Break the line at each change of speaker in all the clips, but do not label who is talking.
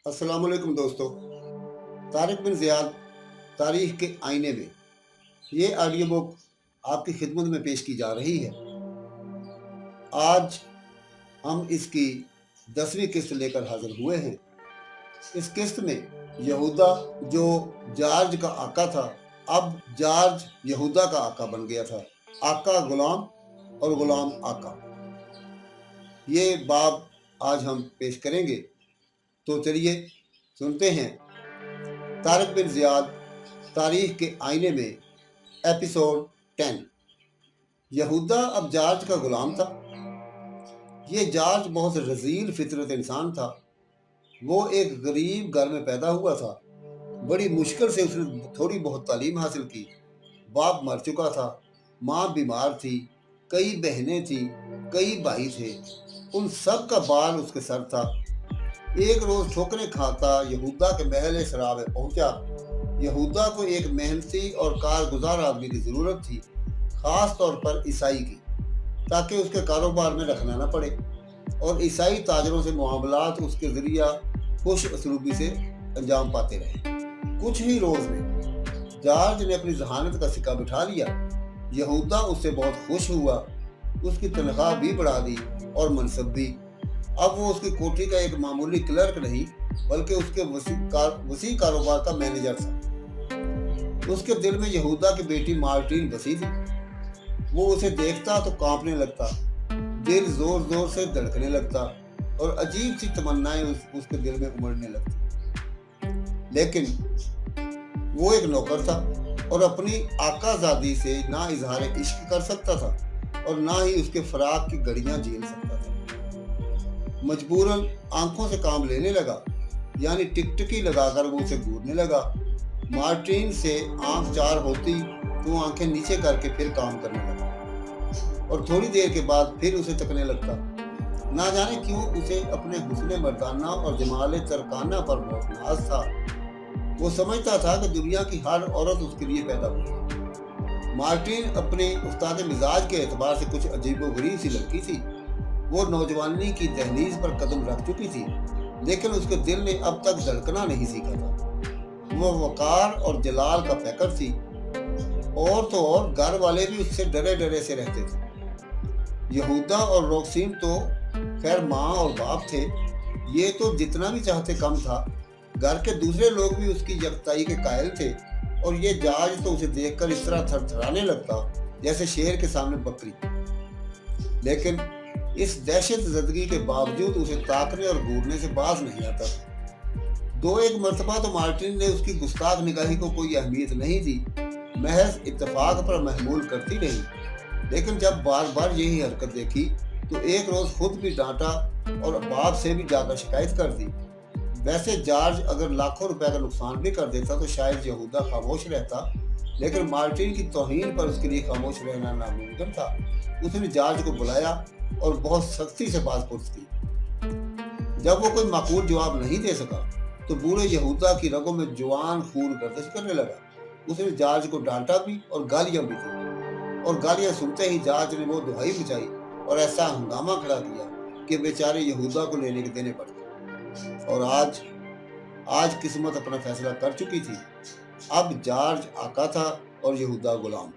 अस्सलाम वालेकुम दोस्तों। तारिक बिन ज़ियाद तारीख के आईने में ये ऑडियो बुक आपकी खिदमत में पेश की जा रही है। आज हम इसकी 10वीं किस्त लेकर हाजिर हुए हैं। इस किस्त में यहूदा जो जॉर्ज का आका था, अब जॉर्ज यहूदा का आका बन गया था। आका गुलाम और गुलाम आका, ये बाब आज हम पेश करेंगे। तो चलिए सुनते हैं तारिक बिन ज़ियाद तारीख के आईने में एपिसोड 10। यहूदा अब जॉर्ज का गुलाम था। ये जॉर्ज बहुत रजील फितरत इंसान था। वो एक गरीब घर में पैदा हुआ था। बड़ी मुश्किल से उसने थोड़ी बहुत तालीम हासिल की। बाप मर चुका था, माँ बीमार थी, कई बहनें थी, कई भाई थे। उन सब का बाल उसके सर था। एक रोज ठोकरें खाता यहूदा के महल शराब में पहुंचा। यहूदा को एक मेहनती और कारगुजार आदमी की जरूरत थी, खास तौर पर ईसाई की, ताकि उसके कारोबार में रखना न पड़े और ईसाई ताजरों से मुआमलात उसके जरिया खुश असलूबी से अंजाम पाते रहे। कुछ ही रोज में जॉर्ज ने अपनी जहानत का सिक्का बिठा लिया। यहूदा उससे बहुत खुश हुआ। उसकी तनख्वाह भी बढ़ा दी और मनसब भी। अब वो उसकी कोठी का एक मामूली क्लर्क नहीं, बल्कि उसके वसी कारोबार का मैनेजर था। उसके दिल में यहूदा की बेटी मार्टिन बसी थी। वो उसे देखता तो कांपने लगता, दिल जोर जोर से धड़कने लगता और अजीब सी तमन्नाएं उसके दिल में उमड़ने लगती। लेकिन वो एक नौकर था और अपनी आकाजादी से ना इजहार इश्क कर सकता था और ना ही उसके फराक की घड़ियां झेल सकता था। मजबूरन आंखों से काम लेने लगा, यानी टिकटिकी लगाकर वो उसे घूरने लगा। मार्टिन से आंख चार होती तो आंखें नीचे करके फिर काम करने लगा और थोड़ी देर के बाद फिर उसे तकने लगता। ना जाने क्यों उसे अपने हुस्न मर्दाना और जमाल तरकाना पर बहुत नाज था। वो समझता था कि दुनिया की हर औरत उसके लिए पैदा हुई है। मार्टिन अपने उस्ताद मिजाज के एतबार से कुछ अजीबोगरीब सी लड़की थी। वो नौजवानी की दहलीज पर कदम रख चुकी थी, लेकिन उसके दिल ने अब तक धड़कना नहीं सीखा था। वो वकार और जलाल का पैकर थी। और तो और घर वाले भी उससे डरे डरे से रहते थे। यहूदा और रोक्सीन तो खैर माँ और बाप थे, ये तो जितना भी चाहते कम था। घर के दूसरे लोग भी उसकी यकताई के कायल थे और ये जॉर्ज तो उसे देखकर इस तरह थरथराने लगता जैसे शेर के सामने बकरी। लेकिन इस दहशत ज़दगी के बावजूद उसे ताकने और घूरने से बाज नहीं आता। दो एक मर्तबा तो मार्टिन ने उसकी गुस्ताख निगाही को कोई अहमियत नहीं दी, महज इत्तेफाक पर महमूल करती रही। लेकिन जब बार बार यही हरकत देखी तो एक रोज खुद भी डांटा और बाप से भी जाकर शिकायत कर दी। वैसे जॉर्ज अगर लाखों रुपए का नुकसान भी कर देता तो शायद यहूदा खामोश रहता, लेकिन मार्टिन की तौहीन पर उसके लिए खामोश रहना नामुमकिन था। उसने जॉर्ज को बुलाया और बहुत सख्ती से बात-पूछ की। जब वो कोई माकूल जवाब नहीं दे सका तो बूढ़े यहूदा की रगों में जवान खून गर्दिश करने लगा। उसने जॉर्ज को डांटा भी और गालियां भी दी और गालियां सुनते ही जॉर्ज ने वो दुहाई बुझाई और ऐसा हंगामा खड़ा किया कि बेचारे यहूदा को लेने के देने पड़ गए। और आज किस्मत अपना फैसला कर चुकी थी। अब जॉर्ज आका था और यहूदा गुलाम।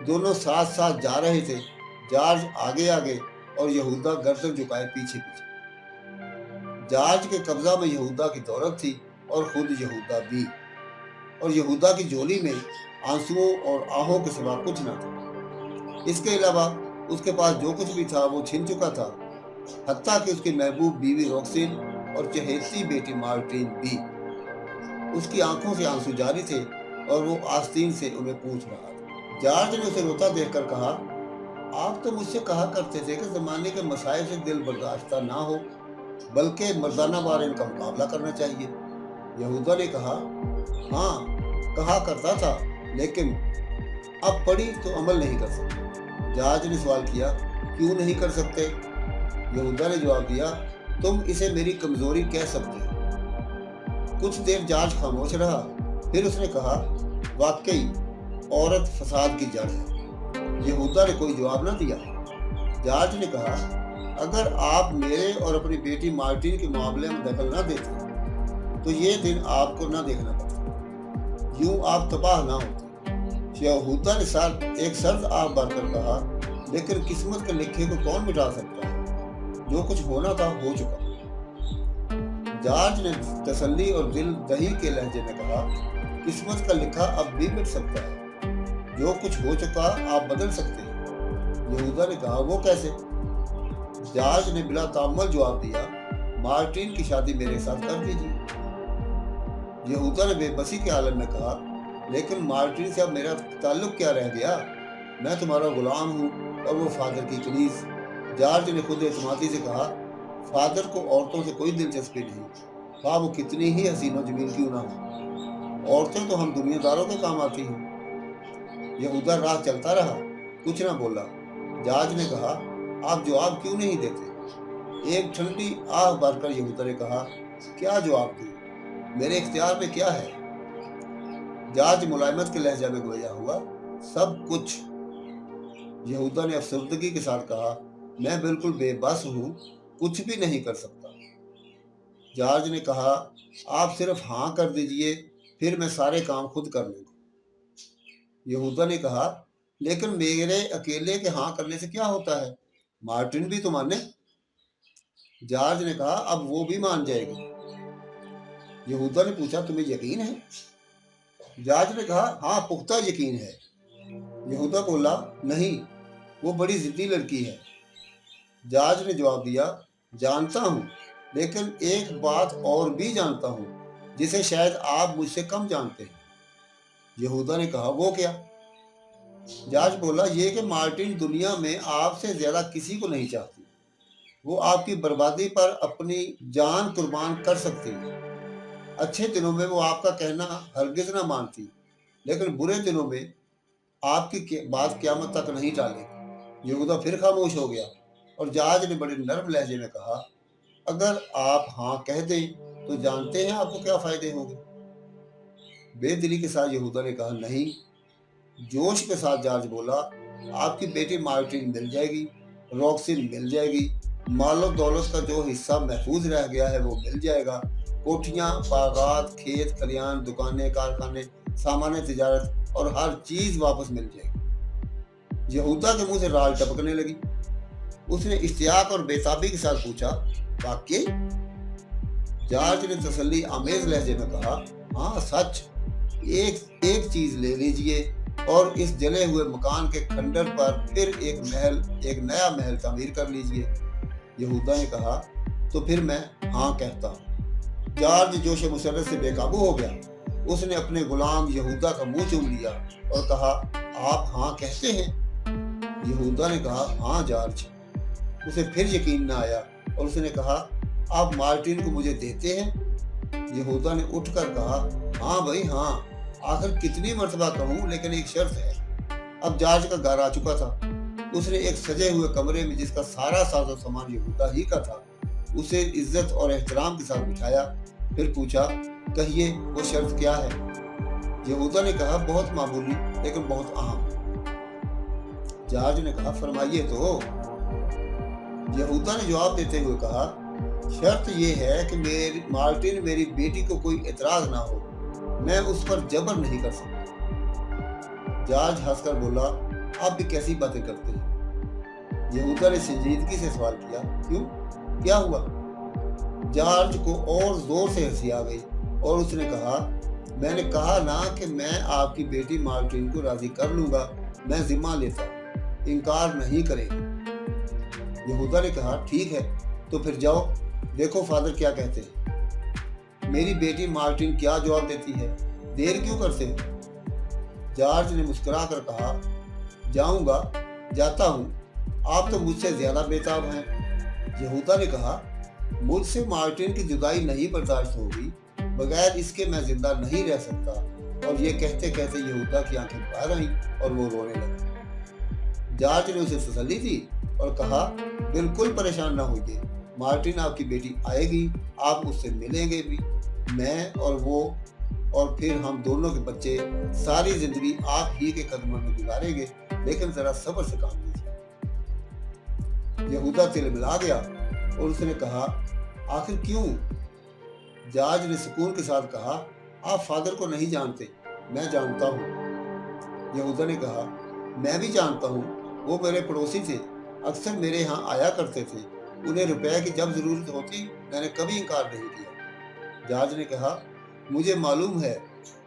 दोनों साथ साथ जा रहे थे, जॉर्ज आगे आगे और यहूदा गर्दन झुकाए पीछे पीछे। जॉर्ज के कब्जा में यहूदा की दौलत थी और खुद यहूदा भी, और यहूदा की झोली में आंसुओं और आहों के सिवा कुछ न था। इसके अलावा उसके पास जो कुछ भी था वो छिन चुका था, हत्ता कि उसकी महबूब बीवी रोक्सिन और चहेती बेटी मार्टिन भी। उसकी आंखों से आंसू जारी थे और वो आस्तीन से उन्हें पूछ रहा था। जॉर्ज ने उसे रोता देखकर कहा, आप तो मुझसे कहा करते थे कि जमाने के मसाइल से दिल बर्दाश्ता ना हो, बल्कि मर्दाना वार इनका मुकाबला करना चाहिए। यहूदा ने कहा, हाँ कहा करता था, लेकिन अब पढ़ी तो अमल नहीं कर सकते। जॉर्ज ने सवाल किया, क्यों नहीं कर सकते? यहूदा ने जवाब दिया, तुम इसे मेरी कमजोरी कह सकते हो। कुछ देर जॉर्ज खामोश रहा, फिर उसने कहा, वाकई औरत फसाद की जड़ है। यहूदा ने कोई जवाब न दिया। जॉर्ज ने कहा, अगर आप मेरे और अपनी बेटी मार्टिन के मामले में दखल न देते तो ये दिन आपको न देखना पड़ता, यूं आप तबाह ना होते। यहूदा ने एक शर्त आप भरकर कहा, लेकिन किस्मत के लिखे को कौन मिटा सकता है? जो कुछ होना था हो चुका। जॉर्ज ने तसल्ली और दिल दही के लहजे में कहा, किस्मत का लिखा अब भी मिट सकता है, जो कुछ हो चुका आप बदल सकते हैं। यहूदा ने कहा, वो कैसे? जॉर्ज ने बिला ताम्मुल जवाब दिया, मार्टिन की शादी मेरे साथ कर दीजिए। यहूदा ने बेबसी के आलम में कहा, लेकिन मार्टिन से अब मेरा ताल्लुक क्या रह गया? मैं तुम्हारा गुलाम हूँ और वो फादर की कनीज। जॉर्ज ने खुद एतमादी से कहा, फादर को औरतों से कोई दिलचस्पी नहीं, हाँ वो कितनी ही हसीनो जमील क्यों ना हो। औरतें तो हम दुनियादारों के काम आती हैं। यहूदा राह चलता रहा, कुछ ना बोला। जॉर्ज ने कहा, आप जवाब क्यों नहीं देते? एक ठंडी आह भरकर यहूदा ने कहा, क्या जवाब दूं? मेरे इख्तियार में क्या है? जॉर्ज मुलायमत के लहजा में गोया हुआ, सब कुछ। यहूदा ने अफसरदगी के साथ कहा, मैं बिल्कुल बेबस हूँ, कुछ भी नहीं कर सकता। जॉर्ज ने कहा, आप सिर्फ हाँ कर दीजिए, फिर मैं सारे काम खुद कर लूंगा। यहूदा ने कहा, लेकिन मेरे अकेले के हाँ करने से क्या होता है? मार्टिन भी तो माने। जॉर्ज ने कहा, अब वो भी मान जाएगी। यहूदा ने पूछा, तुम्हें यकीन है? जॉर्ज ने कहा, हाँ पुख्ता यकीन है। यहूदा बोला, नहीं, वो बड़ी जिद्दी लड़की है। जॉर्ज ने जवाब दिया, जानता हूँ, लेकिन एक बात और भी जानता हूँ जिसे शायद आप मुझसे कम जानते हैं। यहूदा ने कहा, वो क्या? जॉर्ज बोला, ये कि मार्टिन दुनिया में आपसे ज्यादा किसी को नहीं चाहती। वो आपकी बर्बादी पर अपनी जान कुर्बान कर सकती है। अच्छे दिनों में वो आपका कहना हरगिज ना मानती, लेकिन बुरे दिनों में आपकी बात क़यामत तक नहीं टालेगी। यहूदा फिर खामोश हो गया और जॉर्ज ने बड़े नर्म लहजे में कहा, अगर आप हाँ कह दें तो जानते हैं आपको क्या फायदे होंगे? बेदिली के साथ यहूदा ने कहा, नहीं। जोश के साथ जॉर्ज बोला, आपकी बेटी मार्टिन मिल जाएगी, रॉक्सिन मिल जाएगी, मालो दौलत का जो हिस्सा महफूज रह गया है वो मिल जाएगा, कोठियां, बागात, खेत खलियान, दुकानें, कारखाने, सामान्य तिजारत और हर चीज वापस मिल जाएगी। यहूदा के मुंह से राल टपकने लगी। उसने इश्तियाक और बेताबी के साथ पूछा, वाकई? जॉर्ज ने तसल्ली आमेज लहजे में कहा, हाँ सच। एक चीज ले लीजिए और इस जले हुए मकान के खंडर पर फिर एक नया महल तामीर कर लीजिए। यहूदा ने कहा, तो फिर मैं हाँ कहता हूँ। जॉर्ज जोश मुसर्रत से बेकाबू हो गया। उसने अपने गुलाम यहूदा का मुंह चूम लिया और कहा, आप हाँ कहते हैं? यहूदा ने कहा, हाँ जॉर्ज। उसे फिर यकीन न आया और उसने कहा, आप मार्टिन को मुझे देते हैं? यहूदा ने उठकर कहा, हाँ भाई हाँ, आखिर कितनी मर्तबा कहूँ, लेकिन एक शर्त है। अब जॉर्ज का घर आ चुका था। उसने एक सजे हुए कमरे में, जिसका सारा साजो सामान यहूदा ही का था, उसे इज्जत और एहतराम के साथ बिठाया। फिर पूछा, कहिए वो शर्त क्या है? यहूदा ने कहा, बहुत मामूली लेकिन बहुत अहम। जॉर्ज ने कहा, फरमाइए तो। यहूदा ने जवाब देते हुए कहा, शर्त यह है कि मार्टिन मेरी बेटी को कोई एतराज ना हो, मैं उस पर जबर नहीं कर सकता। जॉर्ज हंसकर बोला, आप भी कैसी बातें करते हैं? यहूदा ने संजीदगी से सवाल किया, क्यों, क्या हुआ? जॉर्ज को और जोर से हंसी आ गई और उसने कहा, मैंने कहा ना कि मैं आपकी बेटी मार्टिन को राजी कर लूंगा, मैं जिम्मा लेता हूं, इनकार नहीं करेंगे। यहूदा ने कहा, ठीक है, तो फिर जाओ, देखो फादर क्या कहते हैं। मेरी बेटी मार्टिन क्या जवाब देती है, देर क्यों करते हो? जॉर्ज ने मुस्कुरा कर कहा, जाऊंगा, जाता हूं, आप तो मुझसे ज्यादा बेताब हैं। यहूदा ने कहा, मुझसे मार्टिन की जुदाई नहीं बर्दाश्त होगी, बगैर इसके मैं जिंदा नहीं रह सकता। और ये कहते कहते यहूदा की आंखें बाहर आईं और वो रोने लगा। जॉर्ज ने उसे तसल्ली दी और कहा, बिल्कुल परेशान ना होइए, मार्टिन आपकी बेटी आएगी, आप उससे मिलेंगे भी, मैं और वो, और फिर हम दोनों के बच्चे सारी जिंदगी आप ही के कदमों में गुजारेंगे, लेकिन जरा सब्र से काम लीजिए। यहूदा तिलमिला गया और उसने कहा, आखिर क्यों? जॉर्ज ने सुकून के साथ कहा, आप फादर को नहीं जानते, मैं जानता हूँ। यहूदा ने कहा, मैं भी जानता हूँ, वो मेरे पड़ोसी थे, अक्सर मेरे यहाँ आया करते थे, उन्हें रुपए की जब जरूरत होती मैंने कभी इनकार नहीं किया। जॉर्ज ने कहा, मुझे मालूम है,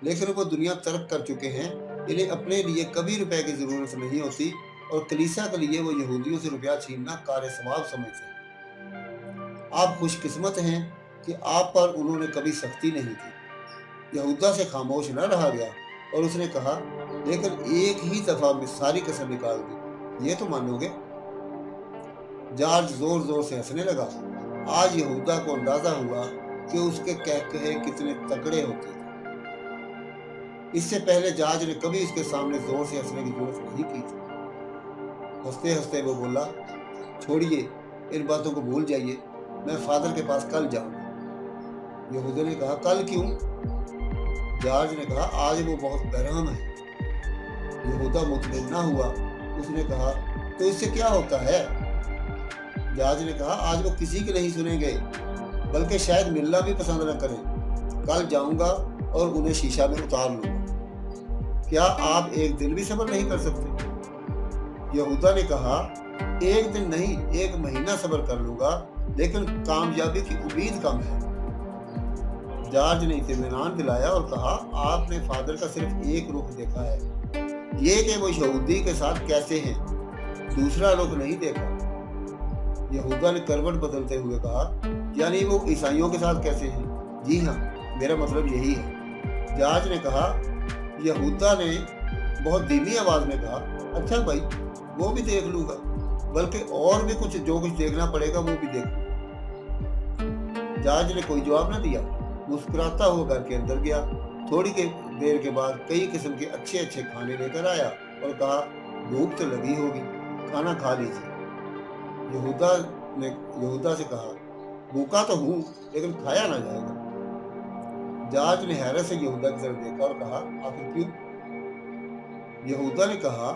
लेकिन वो दुनिया तर्क कर चुके हैं, इन्हें अपने लिए कभी रुपए की जरूरत नहीं होती और कलीसिया के लिए वो यहूदियों से रुपया छीनना कार्य सवाब समझते हैं। आप खुशकिस्मत हैं कि आप पर उन्होंने कभी सख्ती नहीं की। यहूदा से खामोश न रहा गया और उसने कहा, लेकिन एक ही दफा में सारी कसर निकाल दी, ये तो मानोगे? जॉर्ज जोर जोर से हंसने लगा। आज यहूदा को अंदाजा हुआ कि उसके कहकहे कितने तगड़े होते थे। इससे पहले जॉर्ज ने कभी उसके सामने जोर से हंसने की जरूरत नहीं की थी। हंसते हंसते वो बोला, छोड़िए, इन बातों को भूल जाइए, मैं फादर के पास कल जाऊंगा। यहूदा ने कहा, कल क्यों? जॉर्ज ने कहा, आज वो बहुत बरहम है। यहूदा मुतमिन ना हुआ। उसने कहा, तो इससे क्या होता है? जॉर्ज ने कहा, आज वो किसी की नहीं सुनेंगे, बल्कि शायद मिलना भी पसंद न करें। कल जाऊंगा और उन्हें शीशा में उतार लूंगा। क्या आप एक दिन भी सब्र नहीं कर सकते? यहूदा ने कहा, एक दिन नहीं, एक महीना सब्र कर लूंगा, लेकिन कामयाबी की उम्मीद कम है। जॉर्ज ने इत्मीनान दिलाया और कहा, आपने फादर का सिर्फ एक रुख देखा है, ये कि वो यहूदी के साथ कैसे हैं, दूसरा रुख नहीं देखा। यहूदा ने करवट बदलते हुए कहा, यानी वो ईसाइयों के साथ कैसे हैं? जी हाँ, मेरा मतलब यही है। जॉर्ज ने कहा। यहूदा ने बहुत धीमी आवाज में कहा, अच्छा भाई, वो भी देख लूंगा, बल्कि और भी कुछ जो कुछ देखना पड़ेगा वो भी देख लूंगा। जॉर्ज ने कोई जवाब न दिया, मुस्कुराता हुआ घर के अंदर गया। थोड़ी देर के बाद कई किस्म के अच्छे अच्छे खाने लेकर आया और कहा, भूख तो लगी होगी, खाना खा लीजिए। यहूदा ने यहूदा से कहा, भूखा तो हूं, लेकिन खाया ना जाएगा। जॉर्ज ने हैरत से यहूदा की तरफ देखा और कहा, आखिर क्यों? यहूदा ने कहा,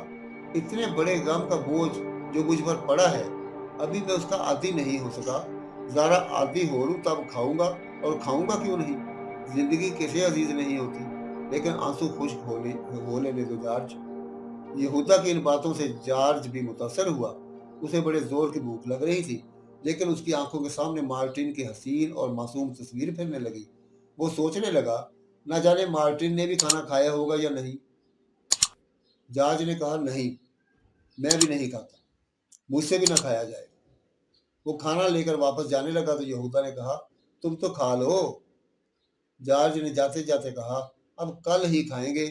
इतने बड़े गम का बोझ जो मुझ पर पड़ा है, अभी मैं उसका आदी नहीं हो सका। जरा आदी हो लूं तब खाऊंगा, और खाऊंगा क्यों नहीं? जिंदगी किसे अजीज नहीं होती, लेकिन आंसू खुश्क हो लेने दो जॉर्ज। यहूदा की इन बातों से जॉर्ज भी मुतासर हुआ। उसे बड़े जोर की भूख लग रही थी, लेकिन उसकी आंखों के सामने मार्टिन की हसीन और मासूम तस्वीर फिरने लगी। वो सोचने लगा, न जाने मार्टिन ने भी खाना खाया होगा या नहीं। जॉर्ज ने कहा, नहीं, मैं भी नहीं खाता, मुझसे भी ना खाया जाएगा। वो खाना लेकर वापस जाने लगा तो यहूदा ने कहा, तुम तो खा लो। जॉर्ज ने जाते जाते कहा, अब कल ही खाएंगे,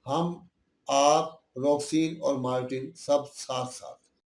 हम, आप, रॉक्सीन और मार्टिन सब साथ साथ।